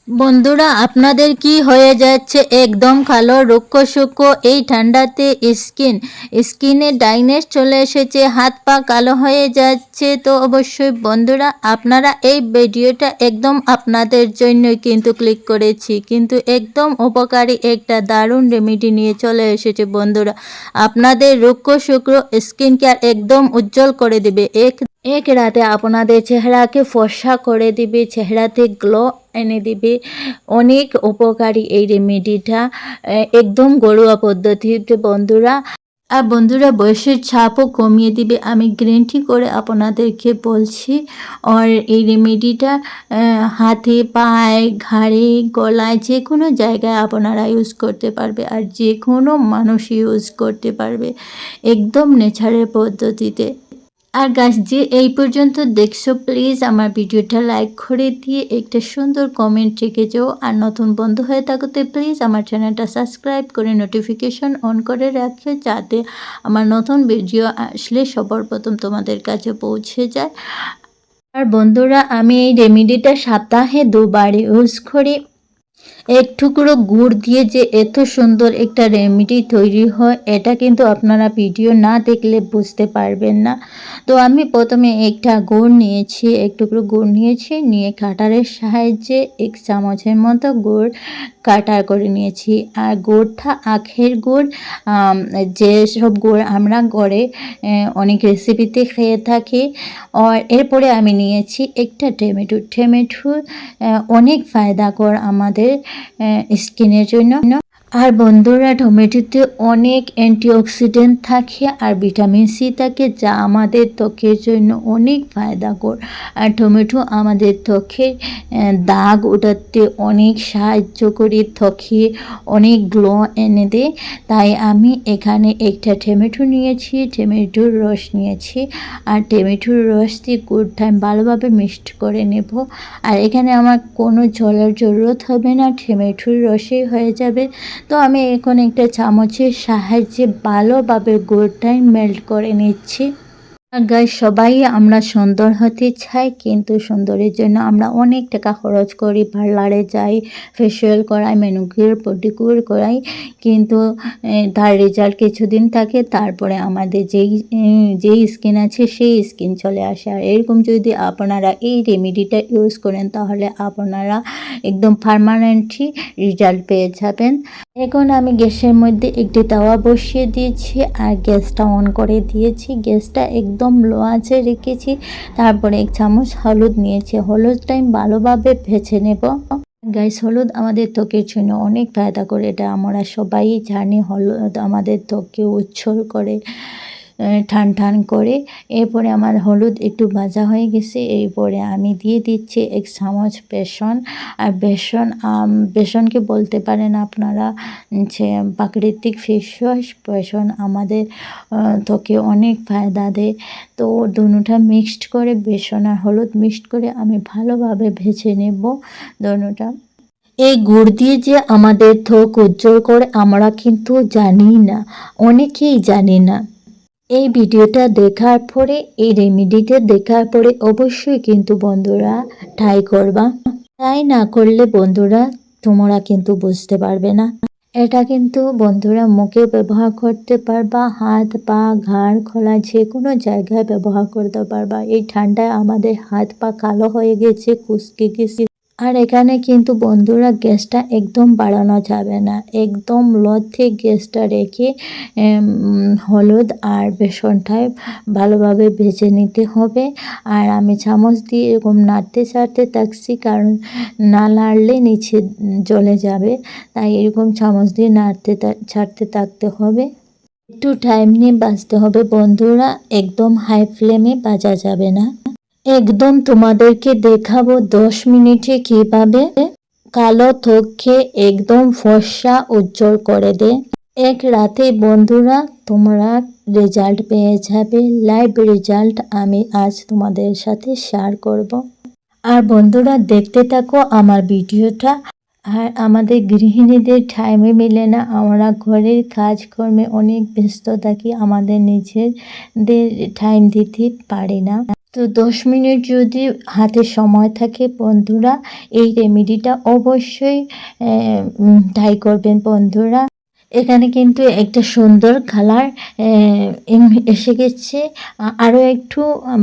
বন্ধুরা, আপনাদের কি হয়ে যাচ্ছে একদম কালো রুক্ষ শুষ্ক এই ঠান্ডাতে? স্কিনে ড্রাইনেস চলে এসেছে, হাত পা কালো হয়ে যাচ্ছে? তো অবশ্যই বন্ধুরা, আপনারা এই ভিডিওটা একদম আপনাদের জন্যই কিন্তু ক্লিক করেছি, কিন্তু একদম উপকারী একটা দারুণ রেমেডি নিয়ে চলে এসেছে বন্ধুরা। আপনাদের রুক্ষ শুষ্ক স্কিন কেয়ার একদম উজ্জ্বল করে দেবে। এক রাতে আপনাদের চেহারাকে ফর্সা করে দিবে, চেহারাতে গ্লো এনে দিবে। অনেক উপকারী এই রেমেডিটা, একদম ঘরোয়া পদ্ধতিতে বন্ধুরা। আর বন্ধুরা, বয়সের ছাপও কমিয়ে দিবে। আমি গ্যারান্টি করে আপনাদেরকে বলছি। আর এই রেমেডিটা হাতে, পায়ে, ঘাড়ে, গলায়, যে কোনো জায়গায় আপনারা ইউজ করতে পারবে, আর যে কোনো মানুষ ইউজ করতে পারবে একদম ন্যাচারাল পদ্ধতিতে। আর গাছ যে এই পর্যন্ত দেখছো, প্লিজ আমার ভিডিওটা লাইক করে দিয়ে একটা সুন্দর কমেন্ট রেখে যাও। আর নতুন বন্ধু হয়ে থাকতে প্লিজ আমার চ্যানেলটা সাবস্ক্রাইব করে নোটিফিকেশন অন করে রাখবে, যাতে আমার নতুন ভিডিও আসলে সবার প্রথম তোমাদের কাছে পৌঁছে যায়। আর বন্ধুরা, আমি এই রেমেডিটা সপ্তাহে 2বার ইউজ করি। এক টুকরো গুড় দিয়ে যে এত সুন্দর একটা রেমেডি তৈরি হয়, এটা কিন্তু আপনারা ভিডিও না দেখলে বুঝতে পারবেন না। তো আমি প্রথমে একটা গুড় নিয়েছি, এক টুকরো গুড় নিয়েছি, নিয়ে কাটারের সাহায্যে 1 চামচের মতো গুড় কাটার করে নিয়েছি। আর গুড়টা আখের গুড়, যে সব গুড় আমরা ঘরে অনেক রেসিপিতে খেয়ে থাকি। আর এরপরে আমি নিয়েছি একটা টমেটো অনেক ফায়দাকর আমাদের স্কিনের জন্য। আর বন্ধুরা, টমেটোতে অনেক অ্যান্টিঅক্সিডেন্ট থাকে আর ভিটামিন সি থাকে, যা আমাদের ত্বকের জন্য অনেক ফায়দাকর। আর টমেটো আমাদের ত্বকের দাগ ওঠাতে অনেক সাহায্য করে, ত্বকে অনেক গ্লো এনে দেয়। তাই আমি এখানে একটা টমেটো নিয়েছি, টমেটোর রস নিয়েছি। আর টমেটোর রস দিয়ে গুড়টা আমি ভালোভাবে মিক্সড করে নেব। আর এখানে আমার কোনো জলের জরুরত হবে না, টমেটোর রসেই হয়ে যাবে। তো আমি এখন একটা চামচের সাহায্যে ভালোভাবে গুড়টাই মেল্ট করে নিচ্ছি। গাইস, সবাই আমরা সুন্দর হতে চাই, কিন্তু সুন্দরের জন্য আমরা অনেক টাকা খরচ করি, পার্লারে যাই, ফেসিয়াল করাই, ম্যানিকিউর পেডিকিউর করাই, কিন্তু তার রেজাল্ট কিছুদিন থাকে, তারপরে আমাদের যেই স্কিন আছে সেই স্কিন চলে আসে। আর এরকম যদি আপনারা এই রেমেডিটা ইউজ করেন, তাহলে আপনারা একদম পার্মানেন্টলি রেজাল্ট পেয়ে যাবেন। এখন আমি গ্যাসের মধ্যে একটি তাওয়া বসিয়ে দিয়েছি আর গ্যাসটা অন করে দিয়েছি। গ্যাসটা একদম লো আঁচে রেখেছি। তারপরে 1 চামচ হলুদ নিয়েছি, হলুদটা আমি ভালোভাবে ভেজে নেব। গাইস, হলুদ আমাদের ত্বকের জন্য অনেক ফায়দা করে, এটা আমরা সবাই জানি। হলুদ আমাদের ত্বককে উজ্জ্বল করে, টান করে। এরপরে আমার হলুদ একটু ভাজা হয়ে গেছে, এরপরে আমি দিয়ে দিচ্ছি 1 চামচ বেসন। আর বেসনকে বলতে পারেন আপনারা যে প্রাকৃতিক ফেস ওয়াশ। বেসন আমাদের ত্বকে অনেক ফায়দা দেয়। তো দুটোটা মিক্সড করে, বেসন আর হলুদ মিক্সড করে আমি ভালোভাবে ভেজে নেব দুটোটা। এই গুড় দিয়ে যে আমাদের ত্বক উজ্জ্বল করে আমরা কিন্তু জানি না, অনেকেই জানি না। এই ভিডিওটা দেখার পরে, এই রেমেডিটা দেখার পরে অবশ্যই কিন্তু বন্ধুরা ট্রাই করবা। ট্রাই না করলে বন্ধুরা তোমরা কিন্তু বুঝতে পারবে না। এটা কিন্তু বন্ধুরা মুখে ব্যবহার করতে পারবা, হাত পা ঘাড় খোলা যে কোনো জায়গায় ব্যবহার করতে পারবা। এই ঠান্ডায় আমাদের হাত পা কালো হয়ে গেছে, কুচকে গেছে। আর এখানে কিন্তু বন্ধুরা গ্যাসটা একদম বাড়ানো যাবে না, একদম লোতে গ্যাসটা রেখে হলুদ আর বেসনটায় ভালোভাবে ভেজে নিতে হবে। আর আমি চামচ দিয়ে এরকম নাড়তে ছাড়তে থাকছি, কারণ না নাড়লে নিচে জ্বলে যাবে। তাই এরকম চামচ দিয়ে নাড়তে ছাড়তে থাকতে হবে। একটু টাইম নিয়ে ভাজতে হবে বন্ধুরা, একদম হাই ফ্লেমে ভাজা যাবে না। একদম তোমাদেরকে দেখাবো 10 মিনিটে কিভাবে কালো ত্বককে একদম ফর্সা উজ্জ্বল করে দেয়। এক রাতে বন্ধুরা তোমরা রেজাল্ট পেয়ে যাবে, লাইভ রেজাল্ট আমি আজ তোমাদের সাথে শেয়ার করব। আর বন্ধুরা দেখতে থাকো আমার ভিডিওটা। আর আমাদের গৃহিণীদের টাইমে মিলে না, আমরা ঘরের কাজকর্মে অনেক ব্যস্ত থাকি, আমাদের নিজেদের টাইম দিতে পারি না। তো 10 মিনিট যদি হাতে সময় থাকে বন্ধুরা, এই রেমেডিটা অবশ্যই ট্রাই করবেন বন্ধুরা। এখানে কিন্তু একটা সুন্দর কালার এসে গেছে। আরও একটু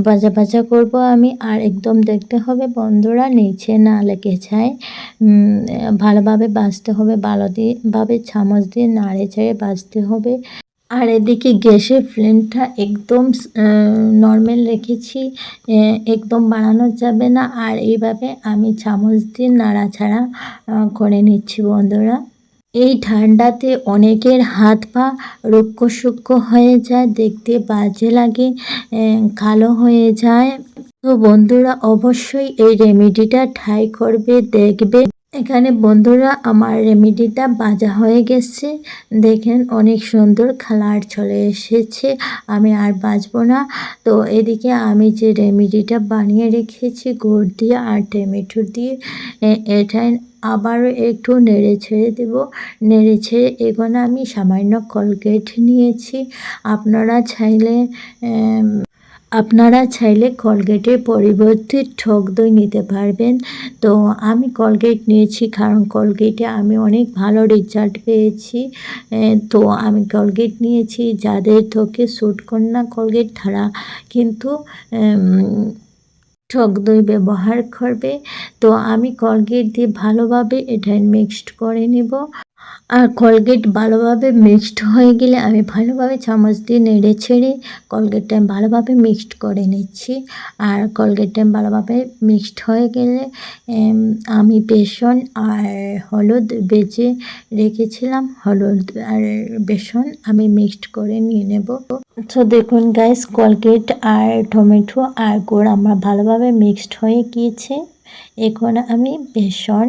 ভাজা ভাজা করব আমি, আর একদম দেখতে হবে বন্ধুরা নিচে না লেগে যায়। ভালোভাবে ভাজতে হবে, ভালোভাবে চামচ দিয়ে নাড়ে চেড়ে ভাজতে হবে। আর এদিকে গ্যাসের ফ্লেমটা একদম নর্মাল রেখেছি, একদম বাড়ানো যাবে না। আর এইভাবে আমি চামচ দিয়ে নাড়াচাড়া করে নিচ্ছি বন্ধুরা। এই ঠান্ডাতে অনেকের হাত পা রুক্ষ সূক্ষ্ম হয়ে যায়, দেখতে বাজে লাগে, কালো হয়ে যায়। তো বন্ধুরা অবশ্যই এই রেমেডিটা ট্রাই করবে, দেখবে। এখানে বন্ধুরা আমার রেমেডিটা ভাজা হয়ে গেছে, দেখেন অনেক সুন্দর কালার চলে এসেছে। আমি আর ভাজবো না। তো এদিকে আমি যে রেমেডিটা বানিয়ে রেখেছি গুড় দিয়ে আর টমেটো দিয়ে, এটা আবারও একটু নেড়ে ছেড়ে দেবো। নেড়ে ছেড়ে এখানে আমি সামান্য কোলগেট নিয়েছি। আপনারা চাইলে কোলগেটের পরিবর্তে টক দই নিতে পারবেন। তো আমি কোলগেট নিয়েছি, কারণ কোলগেটে আমি অনেক ভালো রেজাল্ট পেয়েছি। তো আমি কোলগেট নিয়েছি। যাদের ত্বকে স্যুট করে না কোলগেট, তারা কিন্তু টক দই ব্যবহার করবে। তো আমি কোলগেট দিয়ে ভালোভাবে এটা মিক্সড করে নেব। আর কোলগেট ভালোভাবে মিক্সড হয়ে গেলে আমি ভালোভাবে চামচ দিয়ে নেড়ে ছেড়ে কোলগেটটা ভালোভাবে মিক্সড করে নিচ্ছি। আর কোলগেটটা ভালোভাবে মিক্সড হয়ে গেলে আমি বেসন আর হলুদ বেজে রেখেছিলাম, হলুদ আর বেসন আমি মিক্সড করে নিয়ে নেব। তো দেখুন গাইস, কোলগেট আর টমেটো আর গুড় আমার ভালোভাবে মিক্সড হয়ে গিয়েছে। এখন আমি বেসন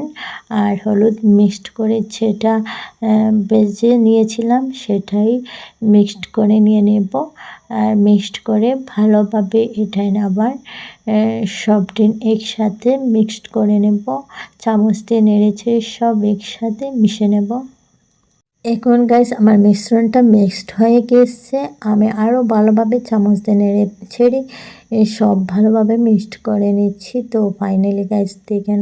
আর হলুদ মিক্সড করে যেটা বেজে নিয়েছিলাম সেটাই মিক্সড করে নিয়ে নেব। আর মিক্সড করে ভালোভাবে এটাই আবার সবটি একসাথে মিক্সড করে নেব। চামচ দিয়ে নেড়েছে সব একসাথে মিশে নেব। এখন গাইস আমার মিশ্রণটা মিক্সড হয়ে গেছে। আমি আরও ভালোভাবে চামচ দিয়ে নেড়ে ছেড়ে সব ভালোভাবে মিক্সড করে নিচ্ছি। তো ফাইনালি গাইস দেখেন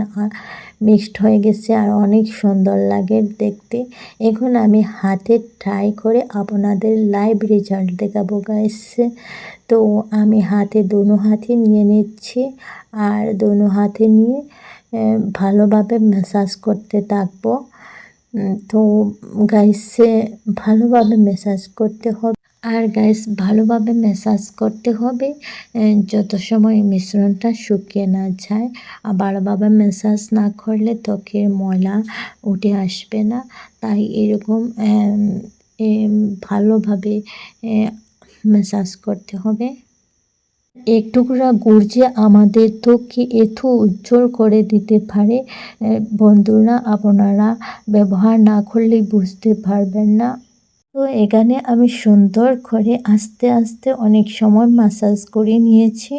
মিক্সড হয়ে গেছে আর অনেক সুন্দর লাগে দেখতে। এখন আমি হাতে ট্রাই করে আপনাদের লাইভ রেজাল্ট দেখাবো গাইস। তো আমি দোনো হাতে নিয়ে নিচ্ছি, আর দোনো হাতে নিয়ে ভালোভাবে ম্যাসাজ করতে থাকবো। তো গাইসে ভালোভাবে ম্যাসাজ করতে হবে। আর গাইস ভালোভাবে ম্যাসাজ করতে হবে যত সময় মিশ্রণটা শুকিয়ে না যায়। আর ভালোভাবে ম্যাসাজ না করলে ত্বকের ময়লা উঠে আসবে না। তাই এরকম ভালোভাবে ম্যাসাজ করতে হবে। এক টুকরা গুড় যে আমাদের ত্বককে এত উজ্জ্বল করে দিতে পারে, বন্ধুরা আপনারা ব্যবহার না করলে বুঝতে পারবেন না। তো এখানে আমি সুন্দর করে আস্তে আস্তে অনেক সময় ম্যাসাজ করে নিয়েছি।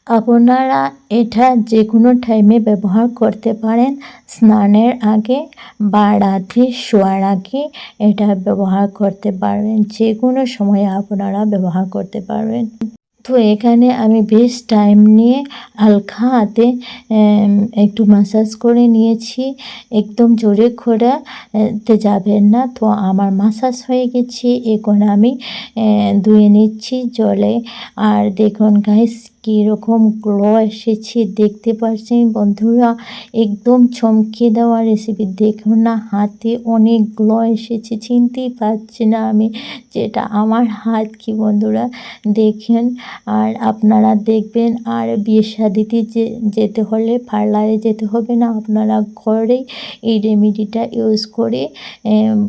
আপনারা এটা যে কোনো টাইমে ব্যবহার করতে পারেন, স্নানের আগে বা রাতে শোয়ার আগে এটা ব্যবহার করতে পারবেন, যে কোনো সময় আপনারা ব্যবহার করতে পারবেন। তো এখানে আমি বেশ টাইম নিয়ে হালকা হাতে একটু ম্যাসাজ করে নিয়েছি, একদম জোরে তে যাবেন না। তো আমার ম্যাসাজ হয়ে গেছে, এখন আমি ধুয়ে নিচ্ছি জলে। আর দেখুন গাইস কীরকম গ্লো এসেছে দেখতে পাচ্ছেন বন্ধুরা, একদম চমকে দেওয়া রেসিপি। দেখুন না হাতে অনেক গ্লো এসেছে, চিনতেই পারছি না আমি যেটা আমার হাত কি বন্ধুরা দেখেন। আর আপনারা দেখবেন, আর বিয়ে শাদিতে যেতে হলে পার্লারে যেতে হবে না, আপনারা ঘরেই এই রেমেডিটা ইউজ করে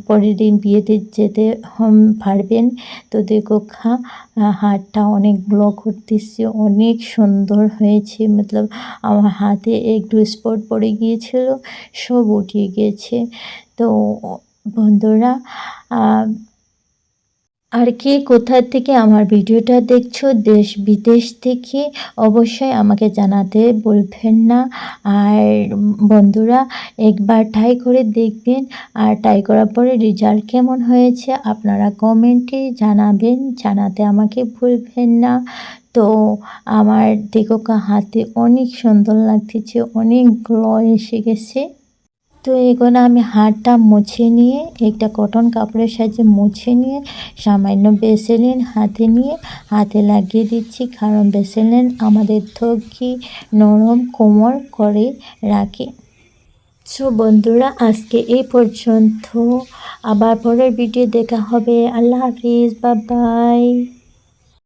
পরের দিন বিয়েতে যেতে পারবেন। তো দেখো হাতটা অনেক গ্লো করতেছে, অনেক সুন্দর হয়েছে। মতলব আমার হাতে একটু স্পট পড়ে গিয়েছিল, সব উঠে গিয়েছে। তো বন্ধুরা আর কে কোথা থেকে আমার ভিডিওটা দেখছো দেশ বিদেশ থেকে অবশ্যই আমাকে জানাতে বলবেন না। আর বন্ধুরা একবার ট্রাই করে দেখবেন, আর ট্রাই করার পরে রেজাল্ট কেমন হয়েছে আপনারা কমেন্টে জানাবেন, জানাতে আমাকে ভুলবেন না। তো আমার দেখোকা হাতে অনেক সুন্দর লাগতেছে, অনেক গ্লো এসে গেছে। তো এখন আমি হাতটা মুছে নিয়ে একটা কটন কাপড়ের সাহায্যে মুছে নিয়ে সামান্য ভ্যাসলিন হাতে নিয়ে হাতে লাগিয়ে দিচ্ছি, কারণ ভ্যাসলিন আমাদের ত্বককে নরম কোমল করে রাখে। সো বন্ধুরা, আজকে এই পর্যন্ত, আবার পরের ভিডিও দেখা হবে। আল্লাহ হাফিজ, বাই বাই।